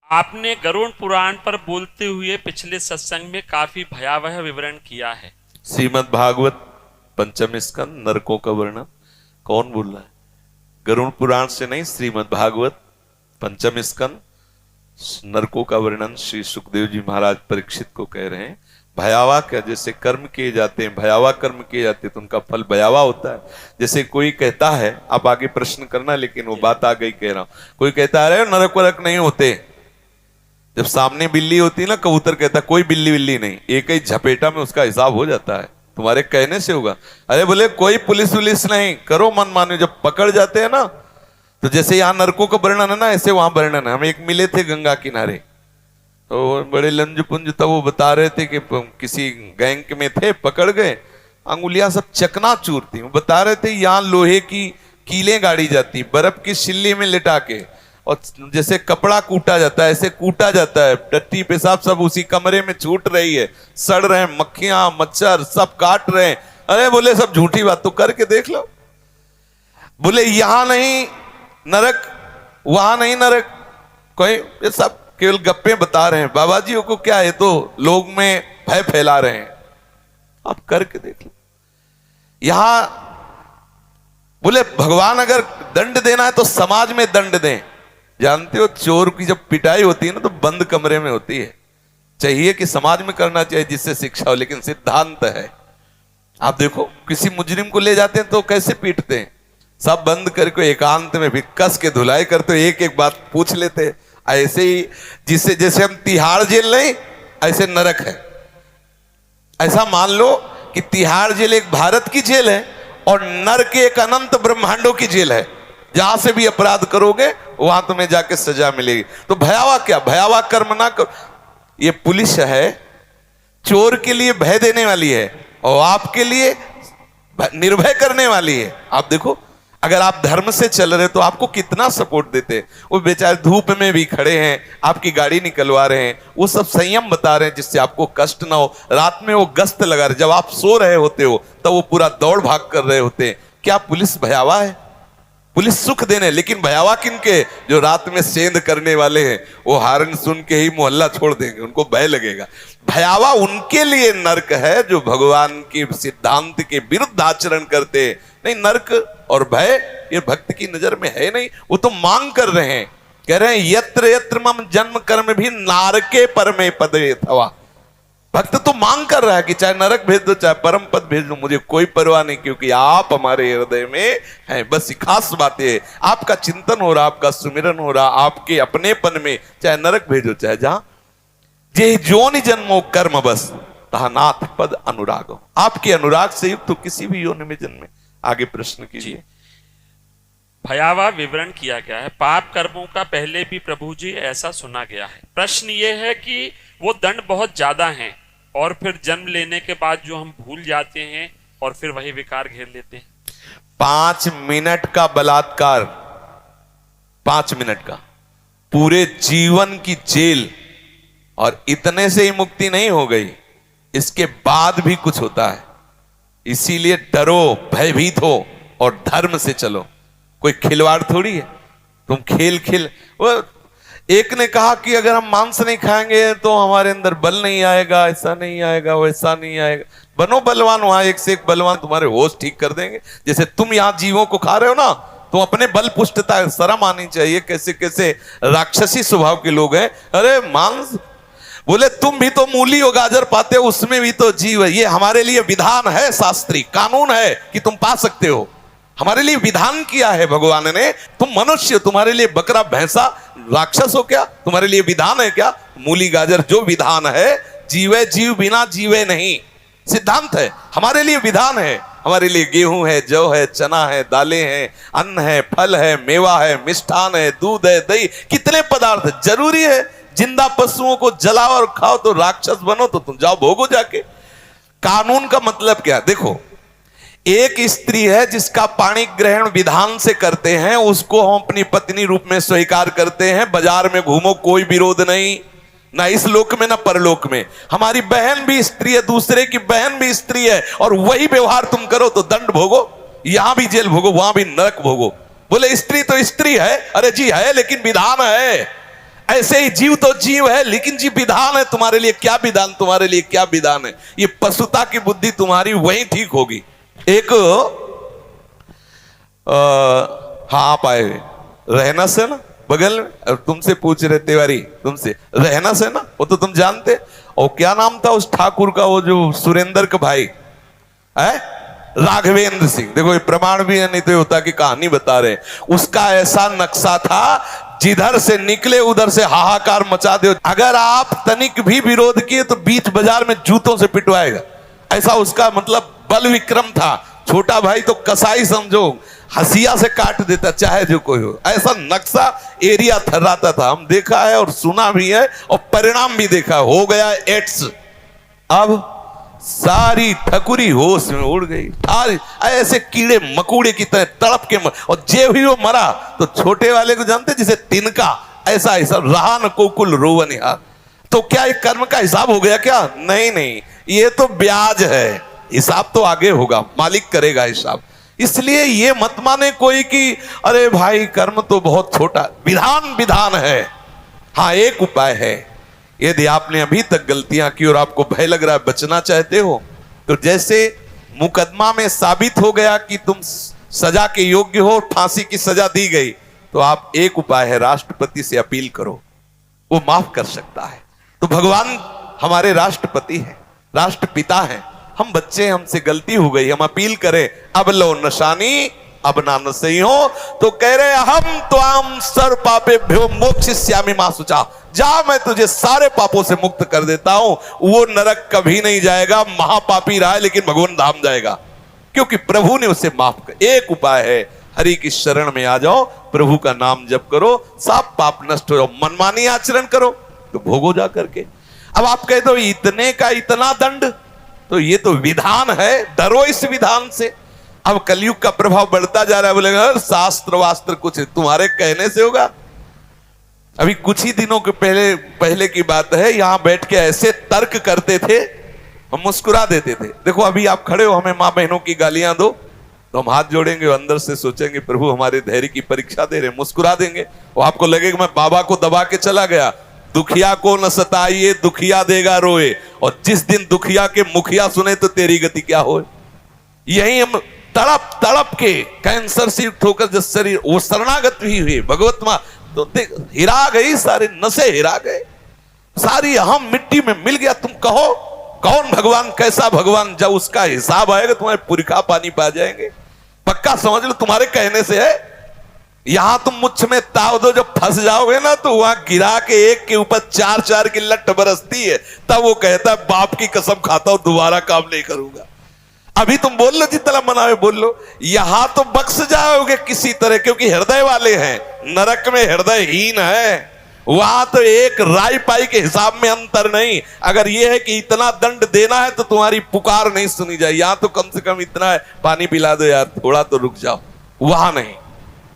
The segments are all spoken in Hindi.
आपने गरुड़ पुराण पर बोलते हुए पिछले सत्संग में काफी भयावह विवरण किया है। श्रीमद् भागवत पंचम स्कंद नरकों का वर्णन कौन बोल रहा है? गरुड़ पुराण से नहीं, श्रीमद् भागवत पंचम स्कंद नरकों का वर्णन श्री सुखदेव जी महाराज परीक्षित को कह रहे हैं। भयावह क्या? जैसे कर्म किए जाते हैं, भयावह कर्म किए जाते हैं तो उनका फल भयावह होता है। जैसे कोई कहता है, आप आगे प्रश्न करना, लेकिन वो बात आ गई कह रहा हूं। कोई कहता है अरे नरक वरक नहीं होते, जब सामने बिल्ली होती है ना, कबूतर कहता है कोई बिल्ली बिल्ली नहीं, एक ही झपेटा में उसका हिसाब हो जाता है, तुम्हारे कहने से होगा। अरे बोले कोई पुलिस वुलिस नहीं, करो मन माने। जब पकड़ जाते हैं ना, तो जैसे यहाँ नरकों का वर्णन है ना, ऐसे वहां वर्णन है। हम एक मिले थे गंगा किनारे, तो बड़े लंज पुंज तब वो बता रहे थे कि किसी गैंग में थे, पकड़ गए, अंगुलियां सब चकनाचूर थी। वो बता रहे थे यहाँ लोहे की कीलें गाड़ी जाती, बर्फ की सिल्ली में लिटा के, और जैसे कपड़ा कूटा जाता है ऐसे कूटा जाता है। टट्टी पेशाब सब उसी कमरे में छूट रही है, सड़ रहे हैं, मक्खियां मच्छर सब काट रहे हैं। अरे बोले सब झूठी बात, तो करके देख लो। बोले यहां नहीं नरक, वहां नहीं नरक, कोई ये सब केवल गप्पे बता रहे हैं। बाबा जी को क्या है, तो लोग में भय फैला रहे हैं। आप करके देख लो। यहां बोले भगवान अगर दंड देना है तो समाज में दंड दें। जानते हो चोर की जब पिटाई होती है ना, तो बंद कमरे में होती है। चाहिए कि समाज में करना चाहिए जिससे शिक्षा हो, लेकिन सिद्धांत है। आप देखो किसी मुजरिम को ले जाते हैं तो कैसे पीटते हैं, सब बंद करके एकांत में भी कस के धुलाई करते, एक एक बात पूछ लेते। ऐसे ही जिससे जैसे हम तिहाड़ जेल नहीं, ऐसे नरक है। ऐसा मान लो कि तिहाड़ जेल एक भारत की जेल है और नरक एक अनंत ब्रह्मांडों की जेल है। जहां से भी अपराध करोगे वहां तुम्हें जाके सजा मिलेगी। तो भयावह क्या? भयावह कर्म ना करो। ये पुलिस है, चोर के लिए भय देने वाली है और आपके लिए निर्भय करने वाली है। आप देखो अगर आप धर्म से चल रहे तो आपको कितना सपोर्ट देते हैं। वो बेचारे धूप में भी खड़े हैं, आपकी गाड़ी निकलवा रहे हैं, वो सब संयम बता रहे हैं जिससे आपको कष्ट ना हो। रात में वो गश्त लगा रहे, जब आप सो रहे होते हो तब वो पूरा दौड़ भाग कर रहे होते हैं। क्या पुलिस भयावह है? पुलिस सुख देने, लेकिन भयावह किनके? जो रात में सेंध करने वाले हैं, वो हारन सुन के ही मोहल्ला छोड़ देंगे, उनको भय लगेगा। भयावह उनके लिए नरक है जो भगवान के सिद्धांत के विरुद्ध आचरण करते हैं। नहीं, नरक और भय ये भक्त की नजर में है नहीं। वो तो मांग कर रहे हैं, कह रहे हैं यत्र यत्र मम जन्म कर्म भी नारके परमे पदे थवा। भक्त तो मांग कर रहा है कि चाहे नरक भेज दो चाहे परम पद भेज दो, मुझे कोई परवाह नहीं, क्योंकि आप हमारे हृदय में हैं। बस खास बात है, आपका चिंतन हो रहा, आपका सुमिरन हो रहा, आपके अपनेपन में, चाहे नरक भेजो चाहे जहां। जे जोनि जन्मो कर्म बस तहा नाथ पद अनुराग। आपके अनुराग से युक्त तो किसी भी योनि में जन्मे। आगे प्रश्न कीजिए। भयावह विवरण किया गया है। पाप कर्मों का पहले भी प्रभु जी ऐसा सुना गया है। प्रश्न ये है कि वो दंड बहुत ज्यादा हैं और फिर जन्म लेने के बाद जो हम भूल जाते हैं और फिर वही विकार घेर लेते हैं। 5 मिनट का बलात्कार, 5 मिनट का, पूरे जीवन की जेल, और इतने से ही मुक्ति नहीं हो गई, इसके बाद भी कुछ होता है। इसीलिए डरो, भयभीत हो और धर्म से चलो। कोई खिलवाड़ थोड़ी है, तुम खेल वो एक ने कहा कि अगर हम मांस नहीं खाएंगे तो हमारे अंदर बल नहीं आएगा, ऐसा नहीं आएगा, वैसा नहीं आएगा। बनो बलवान, वहां एक से एक बलवान तुम्हारे होश ठीक कर देंगे। जैसे तुम यहाँ जीवों को खा रहे हो ना, तो अपने बल पुष्टता है, शर्म आनी चाहिए। कैसे कैसे राक्षसी स्वभाव के लोग हैं। अरे मांस, बोले तुम भी तो मूली और गाजर पाते हो, उसमें भी तो जीव है। ये हमारे लिए विधान है, शास्त्री कानून है कि तुम पा सकते हो। हमारे लिए विधान किया है भगवान ने। तुम मनुष्य, तुम्हारे लिए बकरा भैंसा राक्षस हो क्या? तुम्हारे लिए विधान है क्या? मूली गाजर जो विधान है, जीवे जीव बिना जीवे नहीं, सिद्धांत है। हमारे लिए विधान है। हमारे लिए गेहूं है, जौ है, चना है, दालें हैं, अन्न है, फल है, मेवा है, मिष्ठान है, दूध है, दही, कितने पदार्थ जरूरी है। जिंदा पशुओं को जलाओ और खाओ तो राक्षस बनो, तो तुम जाओ भोगो जाके। कानून का मतलब क्या? देखो, एक स्त्री है जिसका पाणी ग्रहण विधान से करते हैं, उसको हम अपनी पत्नी रूप में स्वीकार करते हैं। बाजार में घूमो, कोई विरोध नहीं, ना इस लोक में ना परलोक में। हमारी बहन भी स्त्री है, दूसरे की बहन भी स्त्री है, और वही व्यवहार तुम करो तो दंड भोगो। यहां भी जेल भोगो, वहां भी नरक भोगो। बोले स्त्री तो स्त्री है, अरे जी है, लेकिन विधान है। ऐसे ही जीव तो जीव है, लेकिन जी विधान है तुम्हारे लिए, क्या विधान, तुम्हारे लिए क्या विधान है। ये पशुता की बुद्धि तुम्हारी वहीं ठीक होगी। एक हाँ आप आए रहना से ना बगल में, और तुमसे पूछ रहे तिवारी, तुमसे रहना से ना, वो तो तुम जानते। और क्या नाम था उस ठाकुर का, वो जो सुरेंद्र का भाई है, राघवेंद्र सिंह। देखो ये प्रमाण भी है, नहीं तो होता कि कहानी बता रहे। उसका ऐसा नक्शा था, जिधर से निकले उधर से हाहाकार मचा दे। अगर आप तनिक भी विरोध किए तो बीच बाजार में जूतों से पिटवाएगा, ऐसा उसका मतलब बल विक्रम था। छोटा भाई तो कसाई समझो, हसिया से काट देता चाहे जो कोई हो। ऐसा नक्शा एरिया थर्राता था, हम देखा है और सुना भी है और परिणाम भी देखा। हो गया एड्स, अब सारी ठकुरी होश में उड़ गई। ऐसे कीड़े मकोड़े की तरह तड़प के और जे भी वो मरा तो छोटे वाले को जानते जिसे तिनका, ऐसा ऐसा रहा न कोकुल रोवन यार। तो क्या एक कर्म का हिसाब हो गया क्या? नहीं नहीं, ये तो ब्याज है, हिसाब तो आगे होगा, मालिक करेगा हिसाब। इसलिए ये मत माने कोई कि अरे भाई कर्म तो बहुत छोटा, विधान विधान है। हाँ एक उपाय है, यदि आपने अभी तक गलतियां की और आपको भय लग रहा है, बचना चाहते हो, तो जैसे मुकदमा में साबित हो गया कि तुम सजा के योग्य हो, फांसी की सजा दी गई, तो आप एक उपाय है, राष्ट्रपति से अपील करो, वो माफ कर सकता है। तो भगवान हमारे राष्ट्रपति हैं, राष्ट्रपिता हैं, हम बच्चे, हमसे गलती हो गई, हम अपील करें, अब लो नशानी अब ना सही हो, तो कह रहे हम त्वाम सर्व पापेभ्यो मोक्षयिष्यामि मा शुचा, जा मैं तुझे सारे पापों से मुक्त कर देता हूं। वो नरक कभी नहीं जाएगा, महापापी रहा है लेकिन भगवान धाम जाएगा, क्योंकि प्रभु ने उसे माफ कर। एक उपाय है, हरि की शरण में आ जाओ, प्रभु का नाम जप करो, सब पाप नष्ट हो जाओ, मनमानी आचरण करो तो भोगो जा करके। अब आप कह दो इतने का इतना दंड, तो ये तो विधान है, डरो इस विधान से। अब कलयुग का प्रभाव बढ़ता जा रहा है, बोलेगा शास्त्र वास्त्र कुछ तुम्हारे कहने से होगा। अभी कुछ ही दिनों के पहले की बात है, यहां बैठ के ऐसे तर्क करते थे, हम मुस्कुरा देते थे। देखो अभी आप खड़े हो, हमें मां बहनों की गालियां दो तो हम हाथ जोड़ेंगे, अंदर से सोचेंगे प्रभु हमारे धैर्य की परीक्षा दे रहे, मुस्कुरा देंगे। और आपको लगेगा मैं बाबा को दबा के चला गया। दुखिया को न सताइए, दुखिया देगा रोए, और जिस दिन दुखिया के मुखिया सुने तो तेरी गति क्या हो। यही हम तड़प तड़प के कैंसर से होकर जब शरीर वो शरणागत भी हुए भगवत मां, तो हिरा गई, सारे नशे हिरा गए, सारी हम मिट्टी में मिल गया। तुम कहो कौन भगवान, कैसा भगवान, जब उसका हिसाब आएगा तुम्हारे पुरखा पानी पा जाएंगे, पक्का समझ लो। तुम्हारे कहने से है, यहां तुम मुझ में ताव दो, जब फंस जाओगे ना तो वहां गिरा के एक के ऊपर चार चार की लट बरसती है, तब वो कहता है बाप की कसम खाता हूं दोबारा काम नहीं करूंगा। अभी तुम बोल लो जितना मना है बोल लो, यहां तो बख्श जाओगे किसी तरह, क्योंकि हृदय वाले हैं। नरक में हृदयहीन है, वहां तो एक राई पाई के हिसाब में अंतर नहीं। अगर यह है कि इतना दंड देना है तो तुम्हारी पुकार नहीं सुनी जाए, यहां तो कम से कम इतना है, पानी पिला दो यार, थोड़ा तो रुक जाओ, वहां नहीं।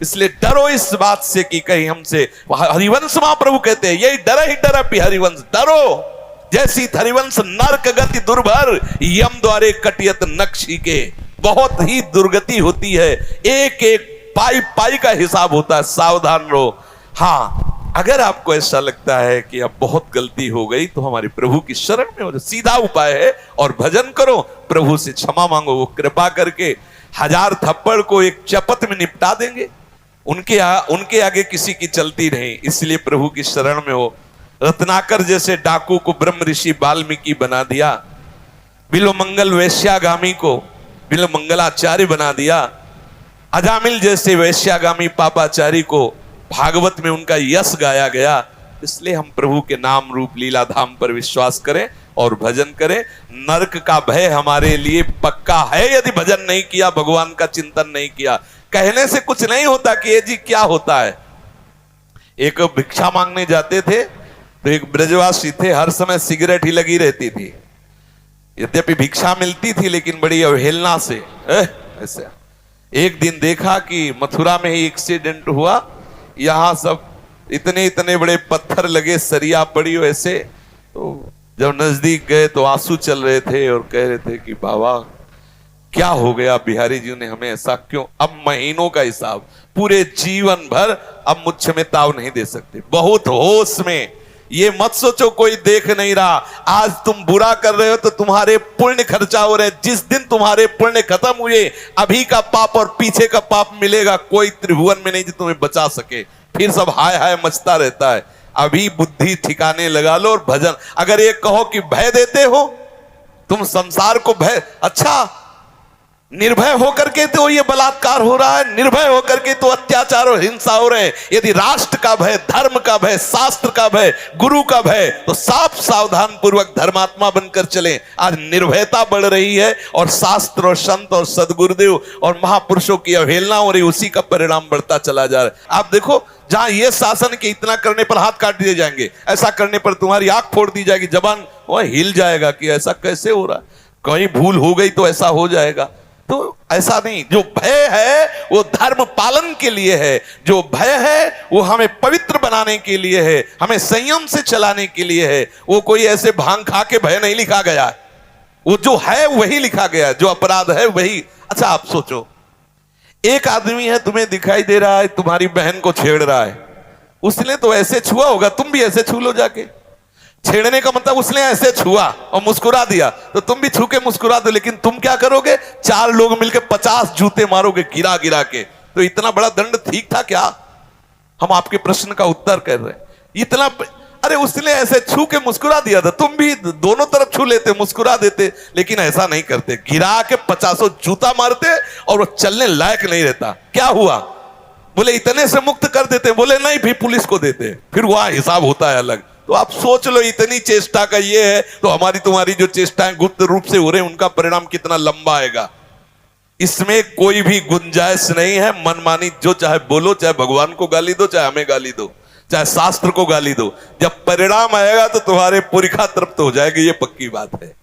इसलिए डरो इस बात से कि कहीं हमसे, हरिवंश महाप्रभु कहते हैं यही डर ही डर अपि हरिवंश, डरो जैसी हरिवंश नरक गति दुर्भर, यम द्वारे कटियत नक्शी के। बहुत ही दुर्गति होती है, एक एक पाई पाई का हिसाब होता है, सावधान रहो। हाँ अगर आपको ऐसा लगता है कि अब बहुत गलती हो गई तो हमारे प्रभु की शरण में हो, सीधा उपाय है, और भजन करो, प्रभु से क्षमा मांगो, वो कृपा करके 1000 थप्पड़ को एक चपत में निपटा देंगे। उनके आगे किसी की चलती नहीं, इसलिए प्रभु की शरण में हो। रत्नाकर जैसे डाकू को ब्रह्म ऋषि वाल्मीकि बना दिया, बिलोमंगल वैश्यागामी को बिलोमंगलाचार्य बना दिया, अजामिल जैसे वैश्यागामी पापाचारी को भागवत में उनका यश गाया गया। इसलिए हम प्रभु के नाम रूप लीला धाम पर विश्वास करें और भजन करें। नरक का भय हमारे लिए पक्का है यदि भजन नहीं किया, भगवान का चिंतन नहीं किया। कहने से कुछ नहीं होता कि ये जी क्या होता है। एक भिक्षा मांगने जाते थे तो एक ब्रजवासी थे, हर समय सिगरेट ही लगी रहती थी, यद्यपि भिक्षा मिलती थी लेकिन बड़ी अवहेलना से। ऐसे एक दिन देखा कि मथुरा में ही एक्सीडेंट हुआ, यहां सब इतने इतने बड़े पत्थर लगे, सरिया पड़ी वैसे। तो जब नजदीक गए तो आंसू चल रहे थे और कह रहे थे कि बाबा क्या हो गया, बिहारी जी ने हमें ऐसा क्यों। अब महीनों का हिसाब, पूरे जीवन भर अब मुझ में ताव नहीं दे सकते। बहुत होश में, ये मत सोचो कोई देख नहीं रहा। आज तुम बुरा कर रहे हो तो तुम्हारे पुण्य खर्चा हो रहे। जिस दिन तुम्हारे पुण्य खत्म हुए, अभी का पाप और पीछे का पाप मिलेगा, कोई त्रिभुवन में नहीं जो तुम्हें बचा सके। फिर सब हाय हाय मचता रहता है। अभी बुद्धि ठिकाने लगा लो और भजन। अगर ये कहो कि भय देते हो तुम संसार को, भय, अच्छा निर्भय होकर के तो ये बलात्कार हो रहा है, निर्भय होकर के तो अत्याचार और हिंसा हो रहे हैं। यदि राष्ट्र का भय, धर्म का भय, शास्त्र का भय, गुरु का भय, तो साफ सावधान पूर्वक धर्मात्मा बनकर चलें। आज निर्भयता बढ़ रही है और शास्त्र और संत और सदगुरुदेव और महापुरुषों की अवहेलना हो रही, उसी का परिणाम बढ़ता चला जा रहा है। आप देखो, जहां ये शासन के इतना करने पर हाथ काट दिए जाएंगे, ऐसा करने पर तुम्हारी आंख फोड़ दी जाएगी, जबान वह हिल जाएगा कि ऐसा कैसे हो रहा है, कहीं भूल हो गई तो ऐसा हो जाएगा। तो ऐसा नहीं। जो भय है वो धर्म पालन के लिए है, जो भय है वो हमें पवित्र बनाने के लिए है, हमें संयम से चलाने के लिए है। वो कोई ऐसे भांग खा के भय नहीं लिखा गया है, वो जो है वही लिखा गया है, जो अपराध है वही। अच्छा आप सोचो, एक आदमी है, तुम्हें दिखाई दे रहा है तुम्हारी बहन को छेड़ रहा है, उसने तो ऐसे छुआ होगा, तुम भी ऐसे छू लो जाके। छेड़ने का मतलब उसने ऐसे छुआ और मुस्कुरा दिया, तो तुम भी छू के मुस्कुरा दो। लेकिन तुम क्या करोगे, 4 लोग मिलकर 50 जूते मारोगे गिरा गिरा के। तो इतना बड़ा दंड ठीक था क्या? हम आपके प्रश्न का उत्तर कर रहे हैं। इतना, अरे उसने ऐसे छू के मुस्कुरा दिया था, तुम भी दोनों तरफ छू लेते, मुस्कुरा देते। लेकिन ऐसा नहीं करते, गिरा के 50 जूता मारते और वो चलने लायक नहीं रहता। क्या हुआ? बोले इतने से मुक्त कर देते, बोले नहीं भी पुलिस को देते, फिर वहां हिसाब होता है अलग। तो आप सोच लो, इतनी चेष्टा का ये है, तो हमारी तुम्हारी जो चेष्टाएं गुप्त रूप से हो रहे हैं, उनका परिणाम कितना लंबा आएगा। इसमें कोई भी गुंजाइश नहीं है मनमानी। जो चाहे बोलो, चाहे भगवान को गाली दो, चाहे हमें गाली दो, चाहे शास्त्र को गाली दो, जब परिणाम आएगा तो तुम्हारे पुरखा तृप्त हो जाएगी, ये पक्की बात है।